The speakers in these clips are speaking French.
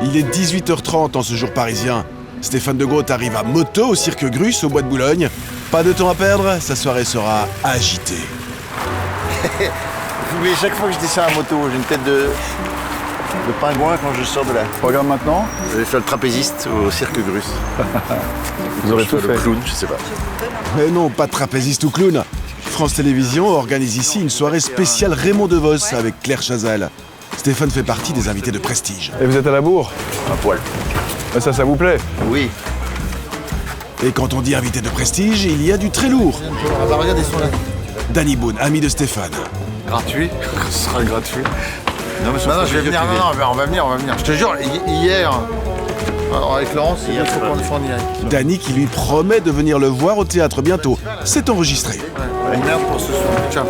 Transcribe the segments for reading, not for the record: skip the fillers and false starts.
Il est 18h30 en ce jour parisien. Stéphane de Groot arrive à moto au Cirque Grus au Bois de Boulogne. Pas de temps à perdre, sa soirée sera agitée. Mais chaque fois que je descends à moto, j'ai une tête de pingouin quand je sors de là. Regarde maintenant. Je vais faire le trapéziste au Cirque Grus. Vous aurez tout Le fait. clown, je sais pas. Mais non, pas de trapéziste ou clown. France Télévisions organise ici une soirée spéciale Raymond DeVos avec Claire Chazal. Stéphane fait partie des invités de prestige. Et vous êtes à la bourre? Un poil. Mais ça vous plaît? Oui. Et quand on dit invité de prestige, il y a du très lourd. Ah bah regarde, ils sont là. Danny Boone, ami de Stéphane. Gratuit? Ce sera gratuit. Non, mais je vais venir. Non, on va venir. Je te jure, hier, alors avec Laurence, il faut qu'on le fasse en direct. Danny qui lui promet de venir le voir au théâtre bientôt. C'est enregistré. Ouais, une merde pour ce soir. Ciao.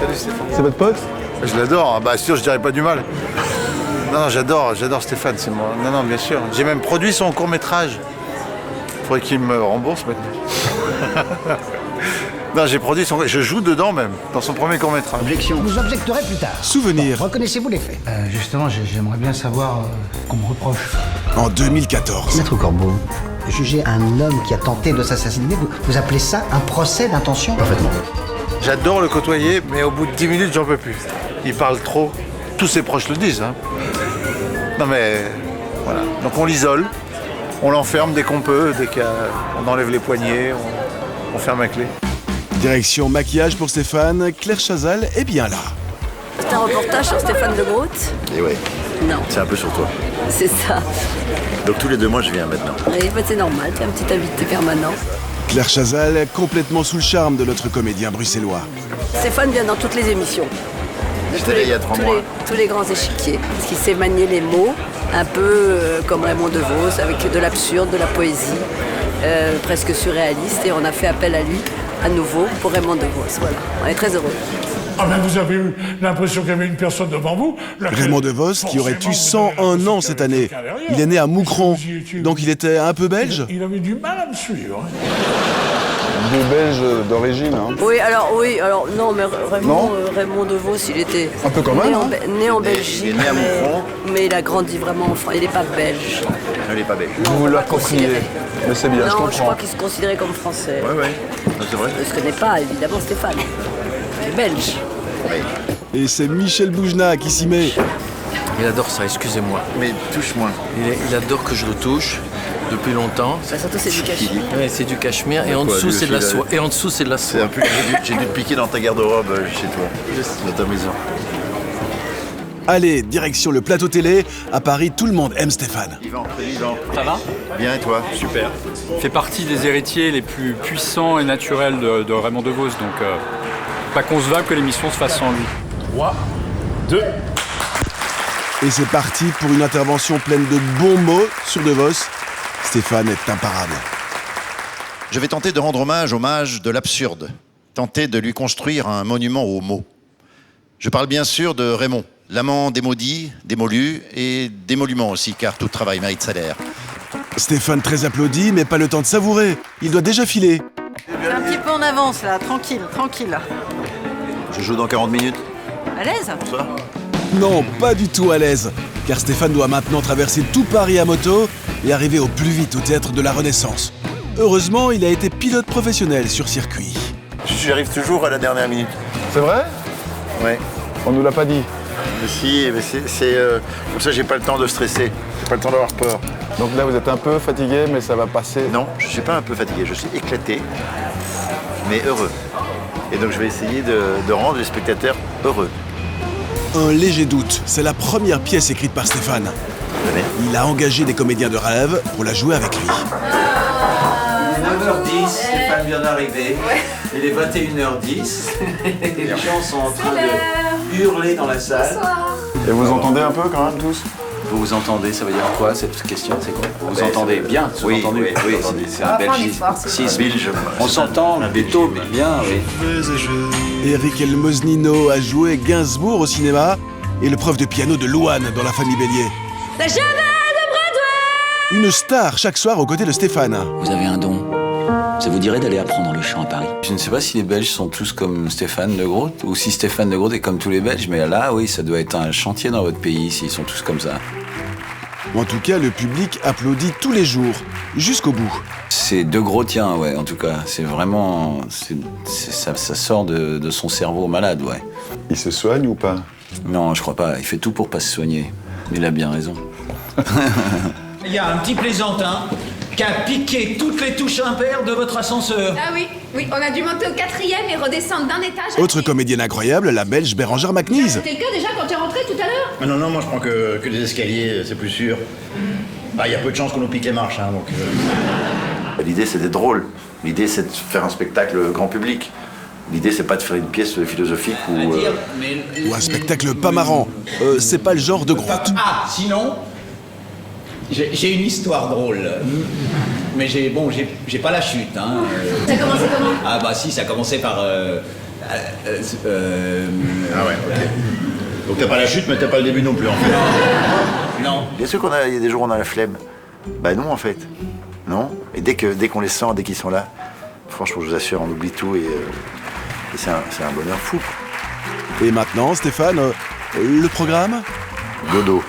Salut Stéphane. C'est votre pote? Je l'adore, ah bah sûr, je dirais pas du mal. Non, j'adore Stéphane, c'est moi. Non, bien sûr. J'ai même produit son court-métrage. Faudrait qu'il me rembourse maintenant. Non, j'ai produit son... Je joue dedans même, dans son premier court-métrage. Objection. Vous objecterez plus tard. Souvenir. Reconnaissez-vous les faits? Justement, j'aimerais bien savoir qu'on me reproche. En 2014. Maître Corbeau, juger un homme qui a tenté de s'assassiner, vous appelez ça un procès d'intention? Parfaitement. J'adore le côtoyer, mais au bout de 10 minutes, j'en peux plus. Il parle trop. Tous ses proches le disent. Hein. Non mais, voilà. Donc on l'isole, on l'enferme dès qu'on peut, dès qu'on enlève les poignets, on ferme la clé. Direction maquillage pour Stéphane, Claire Chazal est bien là. C'est un reportage sur Stéphane de Groot? Et ouais, Non, c'est un peu sur toi. c'est ça. Donc tous les 2 mois, je viens maintenant. Et bah, c'est normal, t'es un petit invité permanent. Claire Chazal, complètement sous le charme de notre comédien bruxellois. Stéphane vient dans toutes les émissions. De J'étais là il y a 3 mois. tous les grands échiquiers. Parce qu'il sait manier les mots, un peu comme Raymond DeVos, avec de l'absurde, de la poésie, presque surréaliste. Et on a fait appel à lui, à nouveau, pour Raymond DeVos. Voilà, on est très heureux. Ah ben vous avez eu l'impression qu'il y avait une personne devant vous. Raymond DeVos qui aurait eu 101 ans cette année. Il est né à Moucron, donc il était un peu belge. Il avait du mal à me suivre. Deux Belges d'origine, hein. Oui, alors non, mais Raymond DeVos, il était Un peu quand même, hein. né en Belgique, il est né à Moucron. mais il a grandi vraiment en France. Il n'est pas belge. Non, il est pas belle. Non, Vous pas l'appropriez. considéré. Mais c'est bien, je Non, je comprends. crois qu'il se considérait comme français. Ouais, c'est vrai. Je ne connais pas, évidemment, Stéphane. Il est belge. Et c'est Michel Boujna qui s'y met. Il adore ça, excusez-moi. Mais touche-moi. Il adore que je le touche depuis longtemps. Bah, surtout, c'est du cachemire. Ouais, c'est du cachemire et en Quoi, dessous lui c'est de la aussi, soie. Et en dessous c'est de la C'est soie. un peu que j'ai dû te piquer dans ta garde-robe chez toi, dans ta maison. Allez, direction le plateau télé. À Paris, tout le monde aime Stéphane. Yvan. Ça va? Bien et toi? Super. Il fait partie des héritiers les plus puissants et naturels de Raymond DeVos, donc pas concevable que l'émission se fasse sans lui. 3, 2. Et c'est parti pour une intervention pleine de bons mots sur DeVos. Stéphane est imparable. Je vais tenter de rendre hommage de l'absurde. Tenter de lui construire un monument aux mots. Je parle bien sûr de Raymond, l'amant des maudits, des mollus et des monuments aussi, car tout travail mérite salaire. Stéphane très applaudi, mais pas le temps de savourer. Il doit déjà filer. C'est un petit peu en avance, là. Tranquille. Je joue dans 40 minutes. À l'aise? Bonsoir. Non, pas du tout à l'aise, car Stéphane doit maintenant traverser tout Paris à moto et arriver au plus vite au Théâtre de la Renaissance. Heureusement, il a été pilote professionnel sur circuit. J'arrive toujours à la dernière minute. C'est vrai? Ouais. On nous l'a pas dit. Mais si, mais c'est comme ça j'ai pas le temps de stresser. J'ai pas le temps d'avoir peur. Donc là, vous êtes un peu fatigué, mais ça va passer. Non, je suis pas un peu fatigué, je suis éclaté, mais heureux. Et donc je vais essayer de rendre les spectateurs heureux. Un léger doute, c'est la première pièce écrite par Stéphane. Venez. Il a engagé des comédiens de rêve pour la jouer avec lui. 9h10, Stéphane vient d'arriver. Il est 21h10. Les gens sont en train de hurler dans la salle. Et vous entendez un peu quand même tous? Vous vous entendez, ça veut dire quoi cette question? C'est quoi? Vous vous entendez bien? Oui, entendu. oui, C'est un belgisme. Belge. On s'entend plutôt bien, oui. Eric Elmosnino a joué Gainsbourg au cinéma et le prof de piano de Louane dans La Famille Bélier. La cheval de Broadway! Une star chaque soir aux côtés de Stéphane. Vous avez un don. Ça vous dirait d'aller apprendre le chant à Paris? Je ne sais pas si les Belges sont tous comme Stéphane de Groot ou si Stéphane de Groot est comme tous les Belges, mais là, oui, ça doit être un chantier dans votre pays s'ils sont tous comme ça. En tout cas, le public applaudit tous les jours, jusqu'au bout. C'est de gros tiens, ouais, en tout cas. C'est vraiment... ça sort de son cerveau malade, ouais. Il se soigne ou pas? Non, je crois pas. Il fait tout pour pas se soigner. Mais il a bien raison. Il y a un petit plaisantin qui a piqué toutes les touches impaires de votre ascenseur. Ah oui, on a dû monter au 4e et redescendre d'un étage. Autre comédienne incroyable, la Belge Bérangère Macnise. C'était le cas déjà quand tu es rentré tout à l'heure? Ah non, moi je prends que des escaliers, c'est plus sûr. Il y a peu de chances qu'on nous pique les marches, hein, donc... L'idée, c'est d'être drôle. L'idée, c'est de faire un spectacle grand public. L'idée, c'est pas de faire une pièce philosophique Ou un spectacle pas marrant. C'est pas le genre de grotte. Ah, sinon, j'ai une histoire drôle. Mais j'ai pas la chute, hein. Ça a commencé comment? Ah bah si, ça a commencé par... Ah ouais, ok. Donc t'as pas la chute, mais t'as pas le début non plus, en fait. Non. Bien sûr qu'il y a des jours où on a la flemme. Bah non, en fait. Non. Et dès qu'on les sent, dès qu'ils sont là, franchement, je vous assure, on oublie tout et c'est un bonheur fou. Et maintenant, Stéphane, le programme? Dodo.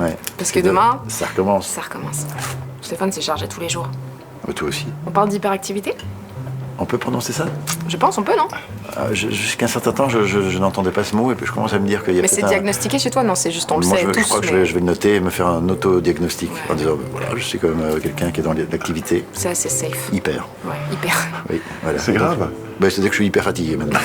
Ouais. Parce que demain... Ça recommence. Ça recommence. Stéphane s'est chargé tous les jours. Toi aussi. On parle d'hyperactivité? On peut prononcer ça? Je pense, on peut, non? Jusqu'à un certain temps, je n'entendais pas ce mot et puis je commence à me dire qu'il y a peut-être Mais c'est diagnostiqué chez toi? Non, c'est juste on le sait tous. Je crois que je vais le noter et me faire un auto-diagnostic en disant, voilà, je suis quand même quelqu'un qui est dans l'activité. C'est assez safe. Hyper. Ouais, hyper. Oui, voilà. C'est grave. C'est-à-dire que je suis hyper fatigué maintenant.